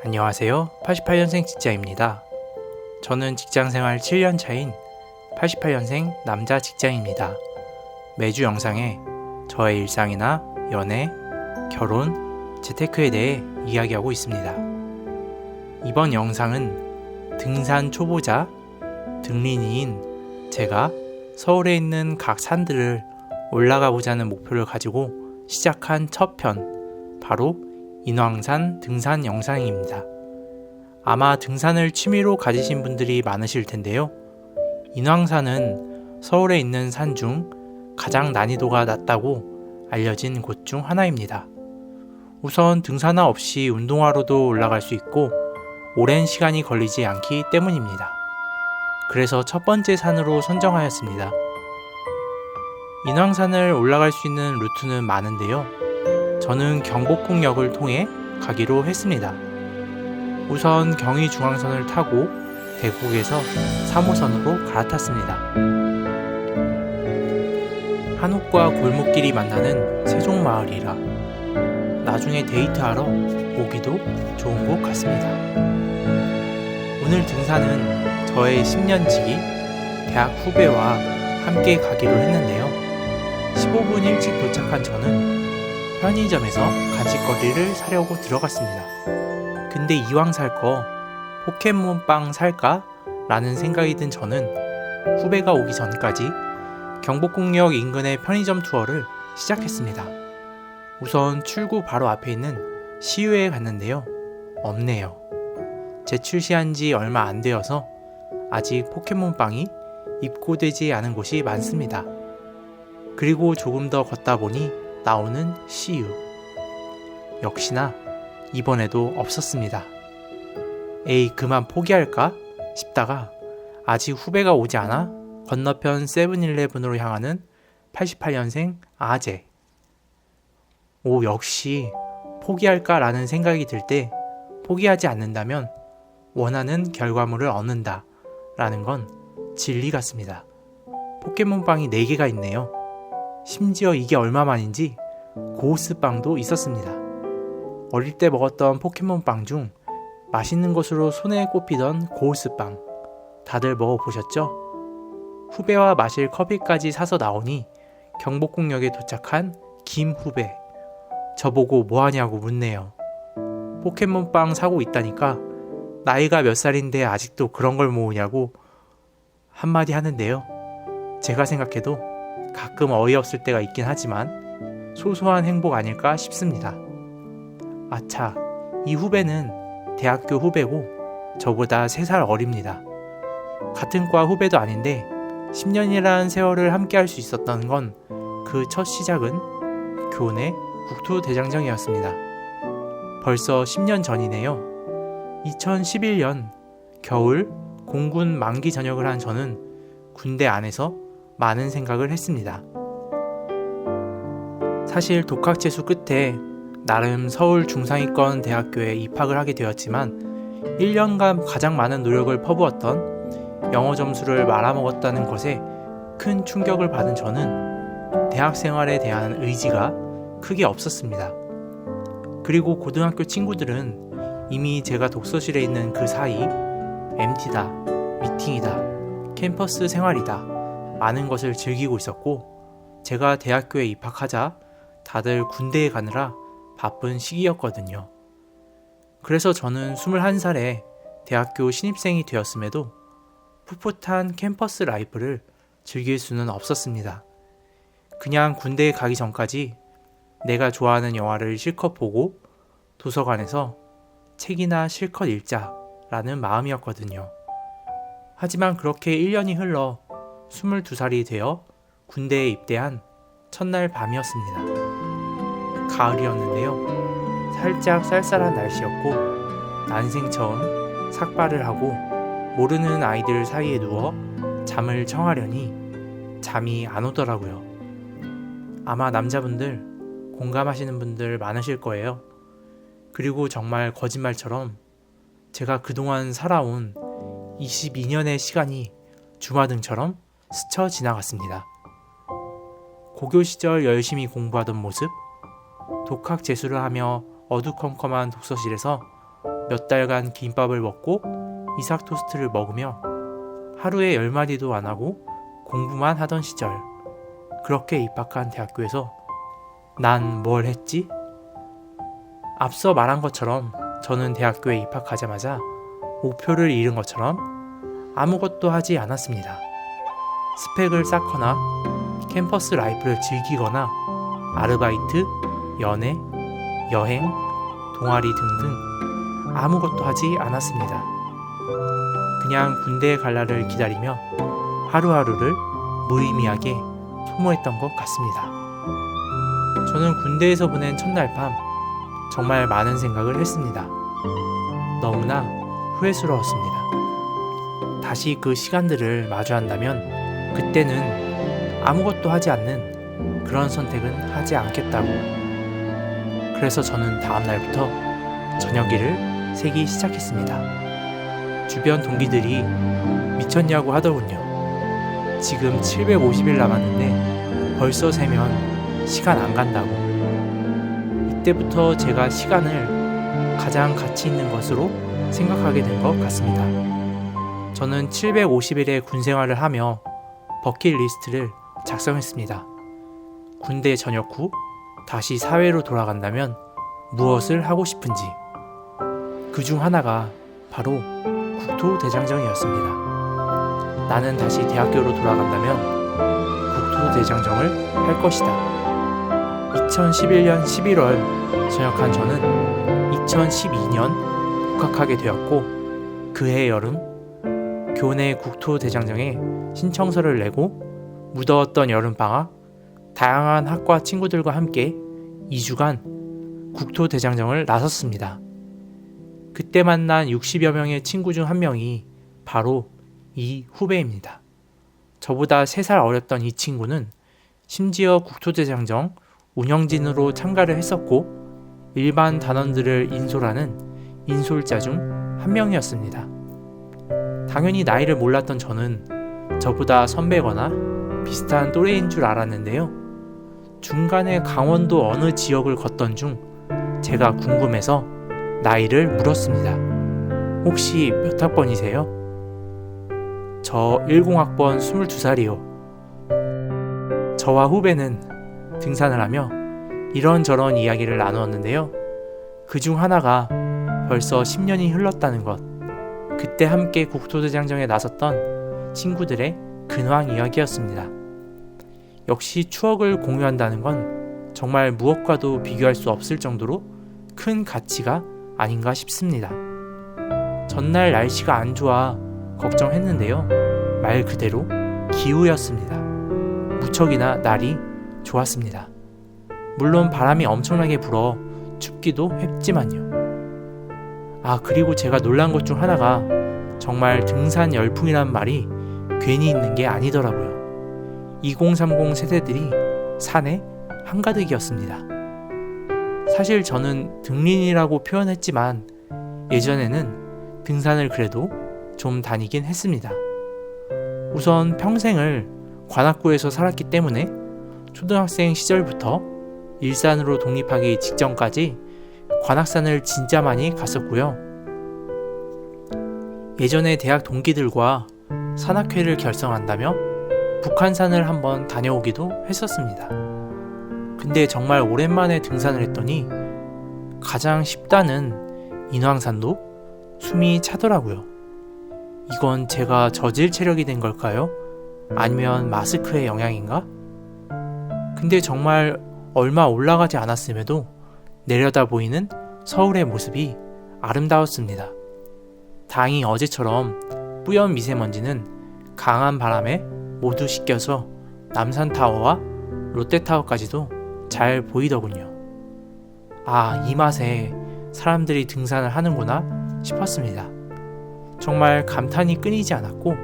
안녕하세요. 88년생 직장입니다. 저는 직장생활 7년 차인 88년생 남자 직장입니다. 매주 영상에 저의 일상이나 연애, 결혼, 재테크에 대해 이야기하고 있습니다. 이번 영상은 등산 초보자, 등린이인 제가 서울에 있는 각 산들을 올라가 보자는 목표를 가지고 시작한 첫 편, 바로 인왕산 등산 영상입니다. 아마 등산을 취미로 가지신 분들이 많으실 텐데요. 인왕산은 서울에 있는 산 중 가장 난이도가 낮다고 알려진 곳 중 하나입니다. 우선 등산화 없이 운동화로도 올라갈 수 있고 오랜 시간이 걸리지 않기 때문입니다. 그래서 첫 번째 산으로 선정하였습니다. 인왕산을 올라갈 수 있는 루트는 많은데요. 저는 경복궁역을 통해 가기로 했습니다. 우선 경의중앙선을 타고 대곡에서 3호선으로 갈아탔습니다. 한옥과 골목길이 만나는 세종마을이라 나중에 데이트하러 오기도 좋은 곳 같습니다. 오늘 등산은 저의 10년지기 대학 후배와 함께 가기로 했는데요. 15분 일찍 도착한 저는 편의점에서 간식거리를 사려고 들어갔습니다. 근데 이왕 살 거 포켓몬빵 살까? 라는 생각이 든 저는 후배가 오기 전까지 경복궁역 인근의 편의점 투어를 시작했습니다. 우선 출구 바로 앞에 있는 시유에 갔는데요. 없네요. 재출시한 지 얼마 안 되어서 아직 포켓몬빵이 입고되지 않은 곳이 많습니다. 그리고 조금 더 걷다 보니 나오는 시유. 역시나 이번에도 없었습니다. 에이, 그만 포기할까 싶다가 아직 후배가 오지 않아 건너편 세븐일레븐으로 향하는 88년생 아재. 역시 포기할까 라는 생각이 들 때 포기하지 않는다면 원하는 결과물을 얻는다 라는 건 진리 같습니다. 포켓몬빵이 4개가 있네요. 심지어 이게 얼마만인지 고스빵도 있었습니다. 어릴 때 먹었던 포켓몬빵 중 맛있는 것으로 손에 꼽히던 고스빵 다들 먹어보셨죠? 후배와 마실 커피까지 사서 나오니 경복궁역에 도착한 김 후배. 저보고 뭐하냐고 묻네요. 포켓몬빵 사고 있다니까 나이가 몇 살인데 아직도 그런 걸 모으냐고 한마디 하는데요. 제가 생각해도 가끔 어이없을 때가 있긴 하지만 소소한 행복 아닐까 싶습니다. 아차, 이 후배는 대학교 후배고 저보다 3살 어립니다. 같은 과 후배도 아닌데 10년이란 세월을 함께 할 수 있었던 건 그 첫 시작은 교내 국토대장정이었습니다. 벌써 10년 전이네요. 2011년 겨울 공군 만기 전역을 한 저는 군대 안에서 많은 생각을 했습니다. 사실 독학재수 끝에 나름 서울 중상위권 대학교에 입학을 하게 되었지만 1년간 가장 많은 노력을 퍼부었던 영어 점수를 말아먹었다는 것에 큰 충격을 받은 저는 대학 생활에 대한 의지가 크게 없었습니다. 그리고 고등학교 친구들은 이미 제가 독서실에 있는 그 사이 MT다, 미팅이다, 캠퍼스 생활이다 많은 것을 즐기고 있었고 제가 대학교에 입학하자 다들 군대에 가느라 바쁜 시기였거든요. 그래서 저는 21살에 대학교 신입생이 되었음에도 풋풋한 캠퍼스 라이프를 즐길 수는 없었습니다. 그냥 군대에 가기 전까지 내가 좋아하는 영화를 실컷 보고 도서관에서 책이나 실컷 읽자라는 마음이었거든요. 하지만 그렇게 1년이 흘러 22살이 되어 군대에 입대한 첫날 밤이었습니다. 가을이었는데요. 살짝 쌀쌀한 날씨였고 난생 처음 삭발을 하고 모르는 아이들 사이에 누워 잠을 청하려니 잠이 안 오더라고요. 아마 남자분들 공감하시는 분들 많으실 거예요. 그리고 정말 거짓말처럼 제가 그동안 살아온 22년의 시간이 주마등처럼 스쳐 지나갔습니다. 고교 시절 열심히 공부하던 모습, 독학 재수를 하며 어두컴컴한 독서실에서 몇 달간 김밥을 먹고 이삭 토스트를 먹으며 하루에 10마디도 안 하고 공부만 하던 시절, 그렇게 입학한 대학교에서 난 뭘 했지? 앞서 말한 것처럼 저는 대학교에 입학하자마자 목표를 잃은 것처럼 아무것도 하지 않았습니다. 스펙을 쌓거나 캠퍼스 라이프를 즐기거나 아르바이트, 연애, 여행, 동아리 등등 아무것도 하지 않았습니다. 그냥 군대에 갈 날을 기다리며 하루하루를 무의미하게 소모했던 것 같습니다. 저는 군대에서 보낸 첫날 밤 정말 많은 생각을 했습니다. 너무나 후회스러웠습니다. 다시 그 시간들을 마주한다면 그때는 아무것도 하지 않는 그런 선택은 하지 않겠다고. 그래서 저는 다음 날부터 저녁일을 세기 시작했습니다. 주변 동기들이 미쳤냐고 하더군요. 지금 750일 남았는데 벌써 세면 시간 안 간다고. 이때부터 제가 시간을 가장 가치 있는 것으로 생각하게 된 것 같습니다. 저는 750일의 군 생활을 하며 버킷리스트를 작성했습니다. 군대 전역 후 다시 사회로 돌아간다면 무엇을 하고 싶은지. 그 중 하나가 바로 국토대장정이었습니다. 나는 다시 대학교로 돌아간다면 국토대장정을 할 것이다. 2011년 11월 전역한 저는 2012년 복학하게 되었고, 그해 여름 교내 국토대장정에 신청서를 내고 무더웠던 여름방학 다양한 학과 친구들과 함께 2주간 국토대장정을 나섰습니다. 그때 만난 60여 명의 친구 중 한 명이 바로 이 후배입니다. 저보다 3살 어렸던 이 친구는 심지어 국토대장정 운영진으로 참가를 했었고 일반 단원들을 인솔하는 인솔자 중 한 명이었습니다. 당연히 나이를 몰랐던 저는 저보다 선배거나 비슷한 또래인 줄 알았는데요. 중간에 강원도 어느 지역을 걷던 중 제가 궁금해서 나이를 물었습니다. 혹시 몇 학번이세요? 저 10학번 22살이요. 저와 후배는 등산을 하며 이런저런 이야기를 나누었는데요. 그 중 하나가 벌써 10년이 흘렀다는 것. 그때 함께 국토대장정에 나섰던 친구들의 근황 이야기였습니다. 역시 추억을 공유한다는 건 정말 무엇과도 비교할 수 없을 정도로 큰 가치가 아닌가 싶습니다. 전날 날씨가 안 좋아 걱정했는데요. 말 그대로 기우였습니다. 무척이나 날이 좋았습니다. 물론 바람이 엄청나게 불어 춥기도 했지만요. 그리고 제가 놀란 것 중 하나가 정말 등산 열풍이란 말이 괜히 있는 게 아니더라고요. 2030 세대들이 산에 한가득이었습니다. 사실 저는 등린이라고 표현했지만 예전에는 등산을 그래도 좀 다니긴 했습니다. 우선 평생을 관악구에서 살았기 때문에 초등학생 시절부터 일산으로 독립하기 직전까지 관악산을 진짜 많이 갔었고요. 예전에 대학 동기들과 산악회를 결성한다며 북한산을 한번 다녀오기도 했었습니다. 근데 정말 오랜만에 등산을 했더니 가장 쉽다는 인왕산도 숨이 차더라고요. 이건 제가 저질 체력이 된 걸까요? 아니면 마스크의 영향인가? 근데 정말 얼마 올라가지 않았음에도 내려다 보이는 서울의 모습이 아름다웠습니다. 다행히 어제처럼 뿌연 미세먼지는 강한 바람에 모두 씻겨서 남산타워와 롯데타워까지도 잘 보이더군요. 이 맛에 사람들이 등산을 하는구나 싶었습니다. 정말 감탄이 끊이지 않았고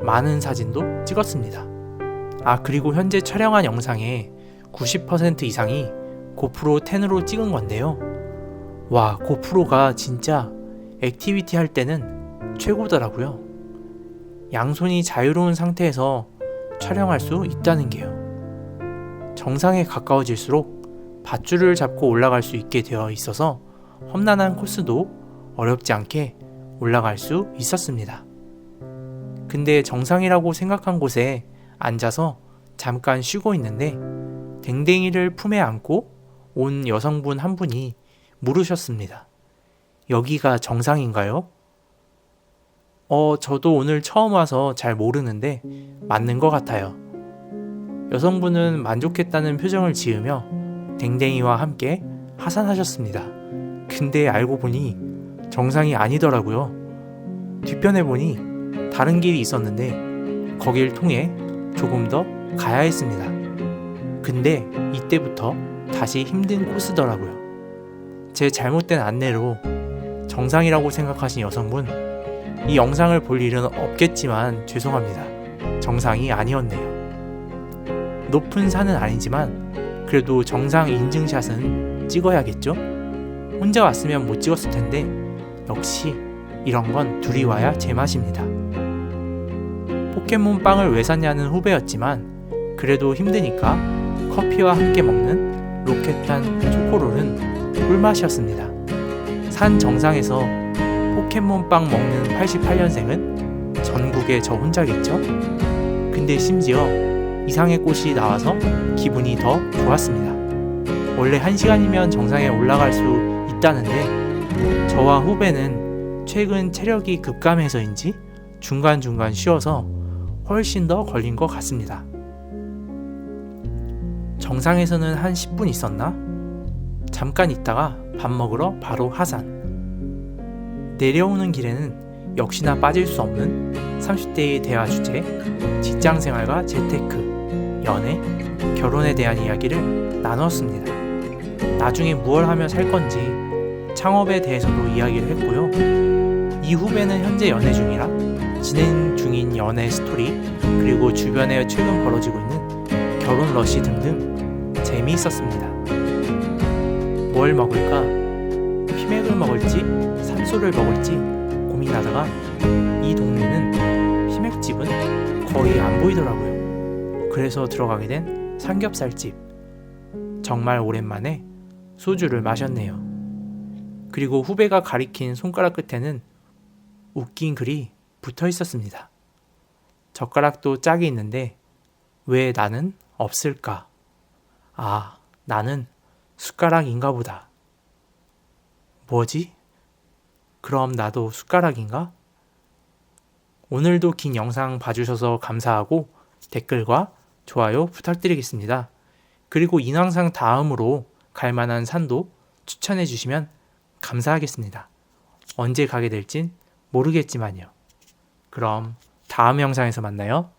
많은 사진도 찍었습니다. 그리고 현재 촬영한 영상의 90% 이상이 고프로 10으로 찍은 건데요. 와, 고프로가 진짜 액티비티 할 때는 최고더라고요. 양손이 자유로운 상태에서 촬영할 수 있다는 게요. 정상에 가까워질수록 밧줄을 잡고 올라갈 수 있게 되어 있어서 험난한 코스도 어렵지 않게 올라갈 수 있었습니다. 근데 정상이라고 생각한 곳에 앉아서 잠깐 쉬고 있는데 댕댕이를 품에 안고 온 여성분 한 분이 물으셨습니다. 여기가 정상인가요? 저도 오늘 처음 와서 잘 모르는데 맞는 것 같아요. 여성분은 만족했다는 표정을 지으며 댕댕이와 함께 하산하셨습니다. 근데 알고 보니 정상이 아니더라고요. 뒤편에 보니 다른 길이 있었는데 거길 통해 조금 더 가야 했습니다. 근데 이때부터 다시 힘든 코스더라고요. 제 잘못된 안내로 정상이라고 생각하신 여성분, 이 영상을 볼 일은 없겠지만 죄송합니다. 정상이 아니었네요. 높은 산은 아니지만 그래도 정상 인증샷은 찍어야겠죠? 혼자 왔으면 못 찍었을 텐데 역시 이런 건 둘이 와야 제맛입니다. 포켓몬빵을 왜 샀냐는 후배였지만 그래도 힘드니까 커피와 함께 먹는 로켓탄 초코롤은 꿀맛이었습니다. 산 정상에서 포켓몬빵 먹는 88년생은 전국에 저 혼자겠죠? 근데 심지어 이상의 꽃이 나와서 기분이 더 좋았습니다. 원래 1시간이면 정상에 올라갈 수 있다는데 저와 후배는 최근 체력이 급감해서인지 중간중간 쉬어서 훨씬 더 걸린 것 같습니다. 정상에서는 한 10분 있었나? 잠깐 있다가 밥 먹으러 바로 하산. 내려오는 길에는 역시나 빠질 수 없는 30대의 대화 주제, 직장생활과 재테크, 연애, 결혼에 대한 이야기를 나눴습니다. 나중에 무얼 하며 살 건지 창업에 대해서도 이야기를 했고요. 이 후배는 현재 연애 중이라 진행 중인 연애 스토리, 그리고 주변에 최근 벌어지고 있는 결혼 러시 등등 재미있었습니다. 뭘 먹을까? 피맥을 먹을지 산소를 먹을지 고민하다가 이 동네는 피맥집은 거의 안 보이더라고요. 그래서 들어가게 된 삼겹살집. 정말 오랜만에 소주를 마셨네요. 그리고 후배가 가리킨 손가락 끝에는 웃긴 글이 붙어 있었습니다. 젓가락도 짝이 있는데 왜 나는 없을까? 아, 나는 숟가락인가 보다. 뭐지? 그럼 나도 숟가락인가? 오늘도 긴 영상 봐주셔서 감사하고 댓글과 좋아요 부탁드리겠습니다. 그리고 인왕산 다음으로 갈만한 산도 추천해 주시면 감사하겠습니다. 언제 가게 될진 모르겠지만요. 그럼 다음 영상에서 만나요.